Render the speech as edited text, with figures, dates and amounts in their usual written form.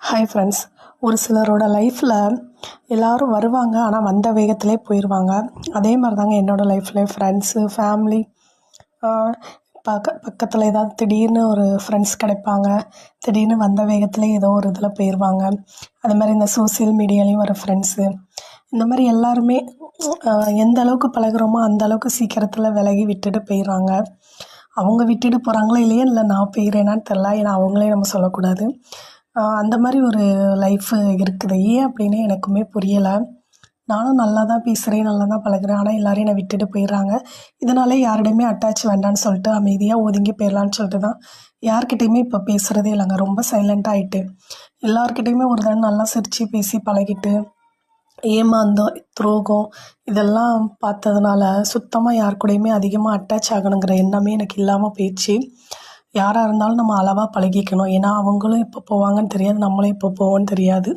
Hi friends. ஒரு சிலரோட லைஃப்பில் எல்லோரும் வருவாங்க, ஆனால் வந்த வேகத்திலே போயிடுவாங்க. அதே மாதிரி தாங்க என்னோடய லைஃப்லேயும் ஃப்ரெண்ட்ஸு, ஃபேமிலி, பக்கத்தில் ஏதாவது திடீர்னு ஒரு ஃப்ரெண்ட்ஸ் கிடைப்பாங்க. திடீர்னு வந்த வேகத்தில் ஏதோ ஒரு இதில் போயிடுவாங்க. அது மாதிரி இந்த சோசியல் மீடியாலேயும் வர ஃப்ரெண்ட்ஸு, இந்த மாதிரி எல்லாருமே எந்த அளவுக்கு பழகுறோமோ அந்த அளவுக்கு சீக்கிரத்தில் விலகி விட்டுட்டு போயிடுறாங்க. அவங்க விட்டுட்டு போகிறாங்களோ இல்லையா, இல்லை நான் போயிடுறேனான்னு தெரில. ஏன்னா அவங்களே நம்ம சொல்லக்கூடாது. அந்த மாதிரி ஒரு லைஃபு இருக்குது. ஏன் அப்படின்னு எனக்குமே புரியலை. நானும் நல்லா தான் பேசுகிறேன், நல்லா தான் பழகுறேன். ஆனால் எல்லோரும் என்னை விட்டுட்டு போயிடுறாங்க. இதனாலே யாரிடையுமே அட்டாச் வேண்டான்னு சொல்லிட்டு அமைதியாக ஒதுங்கி போயிடலான்னு சொல்லிட்டு தான் யார்கிட்டையுமே இப்போ பேசுகிறதே இல்லைங்க. ரொம்ப சைலண்ட்டாக ஆகிட்டு எல்லார்கிட்டையுமே ஒரு தடவை நல்லா சிரித்து பேசி பழகிட்டு ஏமாந்தம், துரோகம் இதெல்லாம் பார்த்ததுனால சுத்தமாக யார் கூடயுமே அதிகமாக அட்டாச் ஆகணுங்கிற எண்ணமே எனக்கு இல்லாமல் போயிடுச்சு. யாராக இருந்தாலும் நம்ம அளவாக பழகிக்கணும். ஏன்னா அவங்களும் எப்போ போவாங்கன்னு தெரியாது, நம்மளும் எப்போ போவோன்னு தெரியாது.